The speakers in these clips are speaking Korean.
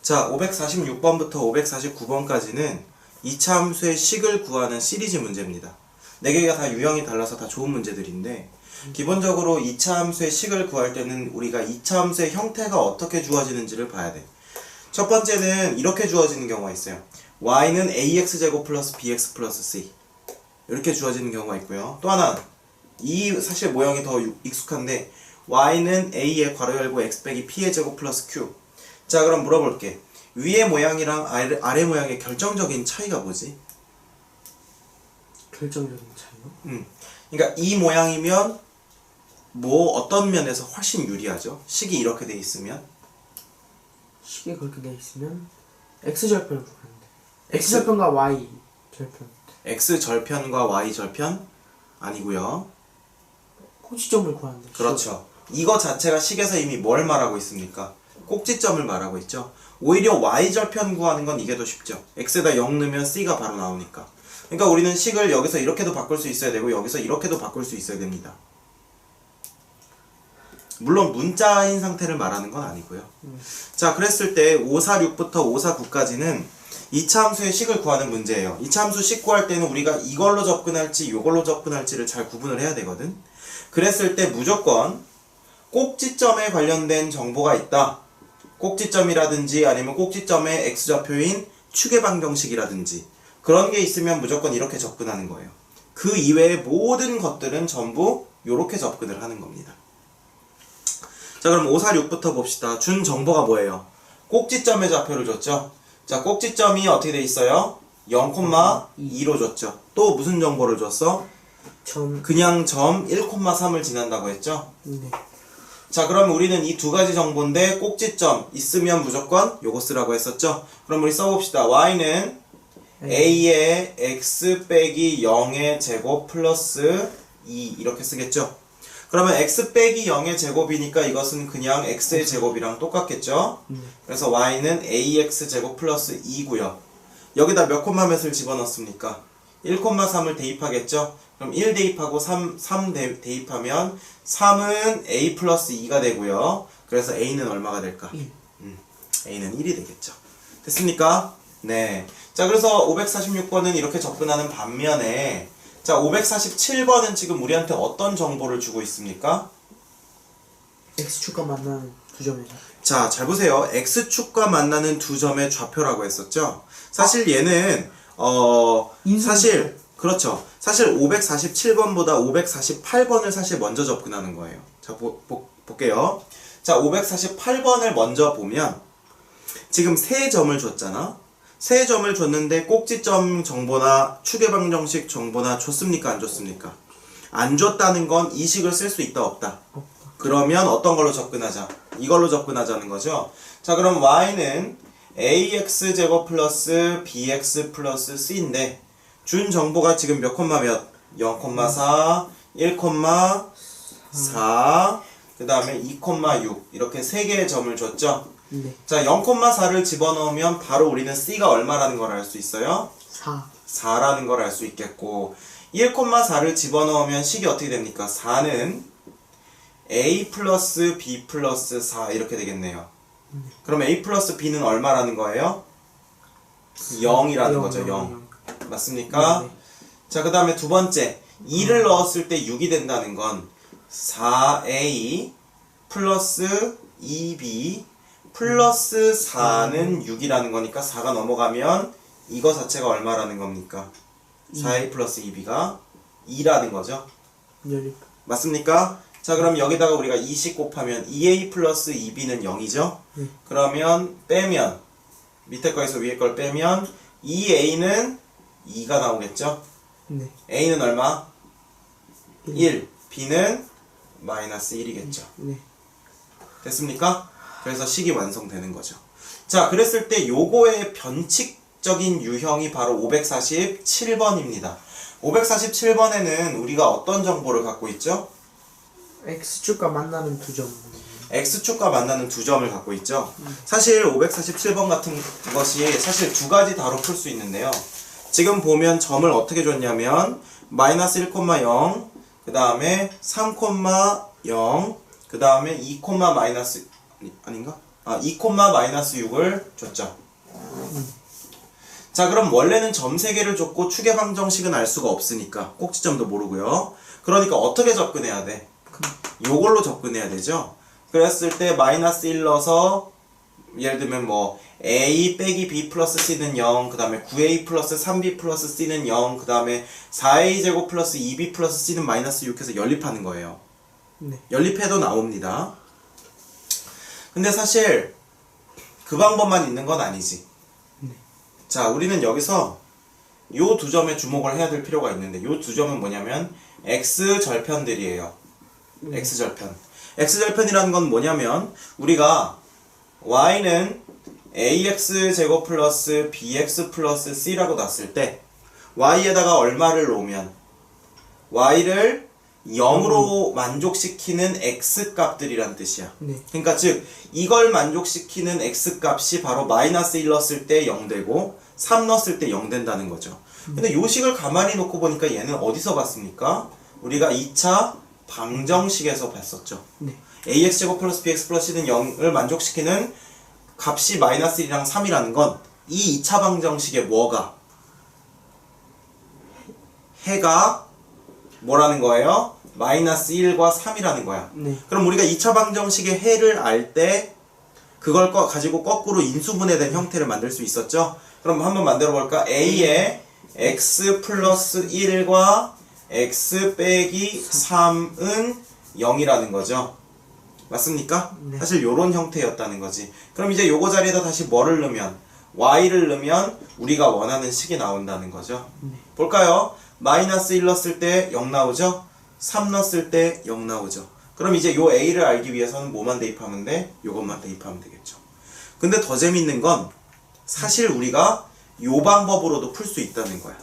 자, 546번부터 549번까지는 이차 함수의 식을 구하는 시리즈 문제입니다. 4개가 다 유형이 달라서 다 좋은 문제들인데, 기본적으로 이차 함수의 식을 구할 때는 우리가 이차 함수의 형태가 어떻게 주어지는지를 봐야 돼. 첫 번째는 이렇게 주어지는 경우가 있어요. y는 ax제곱 플러스 bx 플러스 c 이렇게 주어지는 경우가 있고요. 또 하나, 이 사실 모형이 더 익숙한데 y는 a의 괄호 열고 x 빼기 p의 제곱 플러스 q. 자, 그럼 물어볼게. 위의 모양이랑 아래 모양의 결정적인 차이가 뭐지? 결정적인 차이요? 그러니까 이 모양이면 뭐 어떤 면에서 훨씬 유리하죠? 식이 이렇게 돼 있으면 식이 그렇게 돼 있으면 x절편을 구하는데 x절편과 y절편 x절편과 y절편 아니고요. 꼭지점을 구하는데 그렇죠. 이거 자체가 식에서 이미 뭘 말하고 있습니까? 꼭지점을 말하고 있죠. 오히려 y절편 구하는 건 이게 더 쉽죠. x에다 0 넣으면 c가 바로 나오니까. 그러니까 우리는 식을 여기서 이렇게도 바꿀 수 있어야 되고 여기서 이렇게도 바꿀 수 있어야 됩니다. 물론 문자인 상태를 말하는 건 아니고요. 자, 그랬을 때 546부터 549까지는 이차 함수의 식을 구하는 문제예요. 이차 함수 식 구할 때는 우리가 이걸로 접근할지 이걸로 접근할지를 잘 구분을 해야 되거든. 그랬을 때 무조건 꼭지점에 관련된 정보가 있다. 꼭지점이라든지 아니면 꼭지점의 x좌표인 축의 방정식이라든지 그런 게 있으면 무조건 이렇게 접근하는 거예요. 그 이외의 모든 것들은 전부 이렇게 접근을 하는 겁니다. 자, 그럼 546부터 봅시다. 준 정보가 뭐예요? 꼭지점의 좌표를 줬죠. 자, 꼭지점이 어떻게 돼 있어요? 0,2로 줬죠. 또 무슨 정보를 줬어? 그냥 점 1,3을 지난다고 했죠. 네. 자, 그럼 우리는 이 두 가지 정보인데 꼭지점 있으면 무조건 요거 쓰라고 했었죠. 그럼 우리 써봅시다. y는 a의 x 빼기 0의 제곱 플러스 2 이렇게 쓰겠죠. 그러면 x 빼기 0의 제곱이니까 이것은 그냥 x의 제곱이랑 똑같겠죠. 그래서 y는 ax 제곱 플러스 2고요. 여기다 몇 콤마 몇을 집어넣습니까? 1,3을 대입하겠죠. 그럼 1 대입하고 3 대입하면 3은 a 플러스 2가 되고요. 그래서 a는 얼마가 될까? 1. a는 1이 되겠죠. 됐습니까? 네. 자, 그래서 546번은 이렇게 접근하는 반면에 자, 547번은 지금 우리한테 어떤 정보를 주고 있습니까? x축과 만나는 두 점의 좌표. 자, 잘 보세요. x축과 만나는 두 점의 좌표라고 했었죠. 사실 얘는 사실 그렇죠. 사실 547번보다 548번을 사실 먼저 접근하는 거예요. 자, 볼게요. 자, 548번을 먼저 보면 지금 세 점을 줬잖아. 세 점을 줬는데 꼭지점 정보나 축의 방정식 정보나 줬습니까? 안 줬습니까? 안 줬다는 건 이 식을 쓸 수 있다 없다? 그러면 어떤 걸로 접근하자? 이걸로 접근하자는 거죠. 자, 그럼 y는 ax제곱 플러스 bx 플러스 c인데 준 정보가 지금 몇 콤마 몇? 0,4, 1,4, 그 다음에 2,6 이렇게 세 개의 점을 줬죠. 네. 자, 0,4를 집어넣으면 바로 우리는 c가 얼마라는 걸 알 수 있어요? 4라는 걸 알 수 있겠고 1,4를 집어넣으면 식이 어떻게 됩니까? 4는 a 플러스 b 플러스 4 이렇게 되겠네요. 그럼 a 플러스 b는 얼마라는 거예요? 0이라는 거죠. 0. 맞습니까? 네. 자, 그 다음에 두 번째 2를 넣었을 때 6이 된다는 건 4a 플러스 2b 플러스 4는 6이라는 거니까 4가 넘어가면 이거 자체가 얼마라는 겁니까? 4a 플러스 2b가 2라는 거죠. 맞습니까? 자, 그럼 여기다가 우리가 2씩 곱하면 2a 플러스 2b는 0이죠. 그러면 빼면 밑에 거에서 위에 걸 빼면 2a는 2가 나오겠죠. 네. a는 얼마? 1. b는 마이너스 1이겠죠. 네. 됐습니까? 그래서 식이 완성되는 거죠. 자, 그랬을 때 요거의 변칙적인 유형이 바로 547번입니다. 547번에는 우리가 어떤 정보를 갖고 있죠? x축과 만나는 두 점. x축과 만나는 두 점을 갖고 있죠. 사실 547번 같은 것이 사실 두 가지 다로 풀 수 있는데요. 지금 보면 점을 어떻게 줬냐면 마이너스 1,0 그 다음에 3,0 그 다음에 2, 마이너스 아닌가? 2, 마이너스 6을 줬죠. 자, 그럼 원래는 점 3개를 줬고 축의 방정식은 알 수가 없으니까 꼭지점도 모르고요. 그러니까 어떻게 접근해야 돼? 요걸로 접근해야 되죠. 그랬을 때 마이너스 1 넣어서 예를 들면 뭐 a 빼기 b 플러스 c는 0, 그 다음에 9a 플러스 3b 플러스 c는 0, 그 다음에 4a 제곱 플러스 2b 플러스 c는 마이너스 6 해서 연립하는 거예요. 네. 연립해도 나옵니다. 근데 사실 그 방법만 있는 건 아니지. 네. 자, 우리는 여기서 요 두 점에 주목을 해야 될 필요가 있는데 요 두 점은 뭐냐면 x절편들이에요. x절편. x절편이라는 건 뭐냐면 우리가 y는 ax 제곱 플러스 bx 플러스 c라고 놨을 때 y에다가 얼마를 놓으면 y를 0으로 만족시키는 x값들이란 뜻이야. 네. 그러니까 즉 이걸 만족시키는 x값이 바로 마이너스 1 넣었을 때 0 되고 3 넣었을 때 0 된다는 거죠. 근데 요 식을 가만히 놓고 보니까 얘는 어디서 봤습니까? 우리가 2차 방정식에서 봤었죠. 네. ax제곱 플러스 bx 플러스 c는 0을 만족시키는 값이 마이너스 1이랑 3이라는 건 이 2차 방정식의 뭐가? 해가 뭐라는 거예요? 마이너스 1과 3이라는 거야. 네. 그럼 우리가 2차 방정식의 해를 알 때 그걸 가지고 거꾸로 인수분해된 형태를 만들 수 있었죠? 그럼 한번 만들어 볼까? a에 x 플러스 1과 x 빼기 3은 0이라는 거죠. 맞습니까? 네. 사실 요런 형태였다는 거지. 그럼 이제 요거 자리에다 다시 뭐를 넣으면 y를 넣으면 우리가 원하는 식이 나온다는 거죠. 네. 볼까요? 마이너스 1 넣었을 때 0 나오죠? 3 넣었을 때 0 나오죠. 그럼 이제 요 a를 알기 위해서는 뭐만 대입하면 돼? 요것만 대입하면 되겠죠. 근데 더 재밌는 건 사실 우리가 요 방법으로도 풀 수 있다는 거야.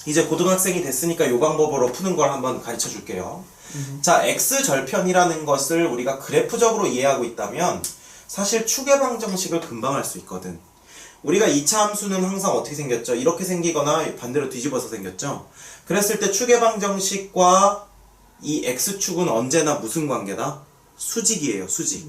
이제 고등학생이 됐으니까 요 방법으로 푸는 걸 한번 가르쳐 줄게요. 자, x절편이라는 것을 우리가 그래프적으로 이해하고 있다면 사실 축의 방정식을 금방 할 수 있거든. 우리가 2차 함수는 항상 어떻게 생겼죠? 이렇게 생기거나 반대로 뒤집어서 생겼죠? 그랬을 때 축의 방정식과 이 x축은 언제나 무슨 관계다? 수직이에요, 수직.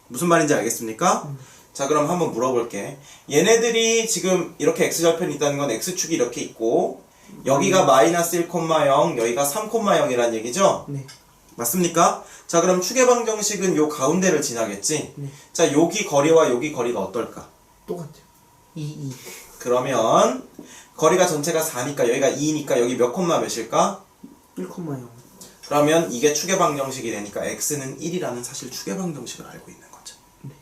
무슨 말인지 알겠습니까? 자, 그럼 한번 물어볼게. 얘네들이 지금 이렇게 x절편이 있다는 건 x축이 이렇게 있고 여기가 마이너스 1, 0, 여기가 3, 0이란 얘기죠? 네. 맞습니까? 자, 그럼 축의 방정식은 요 가운데를 지나겠지? 네. 자, 여기 거리와 여기 거리가 어떨까? 똑같아요. 2. 그러면 거리가 전체가 4니까 여기가 2니까 여기 몇 콤마 몇일까? 1,0. 그러면 이게 축의 방정식이 되니까 x는 1이라는 사실 축의 방정식을 알고 있는 거죠. 네.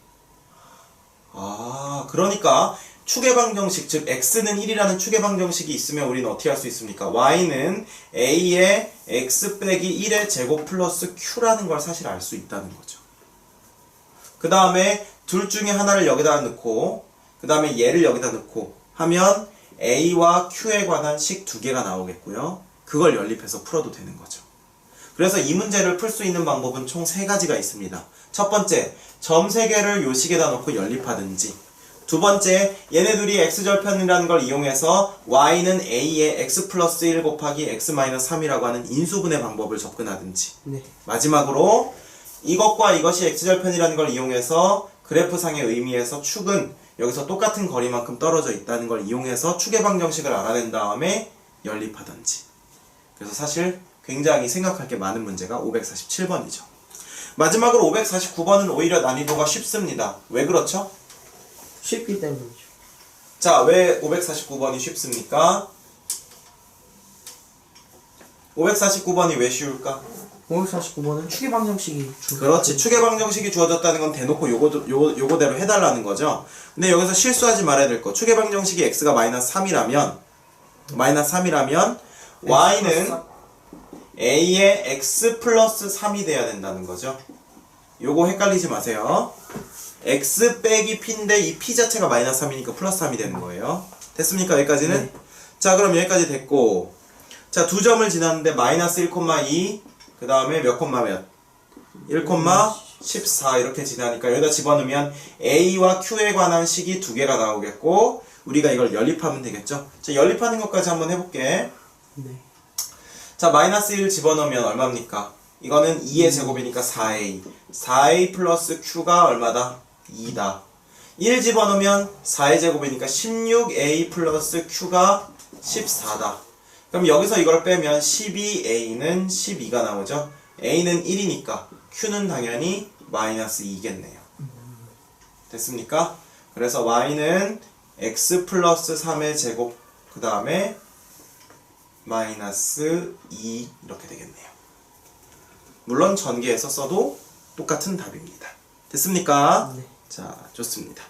아, 그러니까 축의 방정식, 즉 x는 1이라는 축의 방정식이 있으면 우리는 어떻게 할 수 있습니까? y는 a의 x 빼기 1의 제곱 플러스 q라는 걸 사실 알 수 있다는 거죠. 그 다음에 둘 중에 하나를 여기다 넣고 그 다음에 얘를 여기다 넣고 하면 a와 q에 관한 식 두 개가 나오겠고요. 그걸 연립해서 풀어도 되는 거죠. 그래서 이 문제를 풀 수 있는 방법은 총 3가지가 있습니다. 첫 번째, 점 3개를 요 식에다 넣고 연립하든지, 두 번째, 얘네들이 x절편이라는 걸 이용해서 y는 a의 x 플러스 1 곱하기 x 마이너스 3이라고 하는 인수분해 방법을 접근하든지, 네. 마지막으로 이것과 이것이 x절편이라는 걸 이용해서 그래프상의 의미에서 축은 여기서 똑같은 거리만큼 떨어져 있다는 걸 이용해서 축의 방정식을 알아낸 다음에 연립하든지. 그래서 사실 굉장히 생각할 게 많은 문제가 547번이죠. 마지막으로 549번은 오히려 난이도가 쉽습니다. 왜 그렇죠? 쉽기 때문이죠. 자, 왜 549번이 쉽습니까? 549번이 왜 쉬울까? 549번은 축의 방정식이 그렇지. 축의 방정식이 주어졌다는 건 대놓고 요거대로 해달라는 거죠. 근데 여기서 실수하지 말아야 될 거. 축의 방정식이 x가 마이너스 3이라면 y는 a의 x 플러스 3이 돼야 된다는 거죠. 요거 헷갈리지 마세요. x 빼기 p인데 이 p 자체가 마이너스 3이니까 플러스 3이 되는 거예요. 됐습니까? 여기까지는? 네. 자, 그럼 여기까지 됐고, 자, 두 점을 지났는데 마이너스 1,2 그 다음에 몇 콤마 몇? 1,14 이렇게 지나니까 여기다 집어넣으면 a와 q에 관한 식이 두 개가 나오겠고 우리가 이걸 연립하면 되겠죠. 자, 연립하는 것까지 한번 해볼게. 네. 자, 마이너스 1 집어넣으면 얼마입니까? 이거는 2의 제곱이니까 4a. 4a 플러스 q가 얼마다? 2다. 1 집어넣으면 4의 제곱이니까 16a 플러스 q가 14다. 그럼 여기서 이걸 빼면 12a는 12가 나오죠. a는 1이니까 q는 당연히 마이너스 2겠네요. 됐습니까? 그래서 y는 x 플러스 3의 제곱 그 다음에 마이너스 2 이렇게 되겠네요. 물론 전개해서 써도 똑같은 답입니다. 됐습니까? 네. 자, 좋습니다.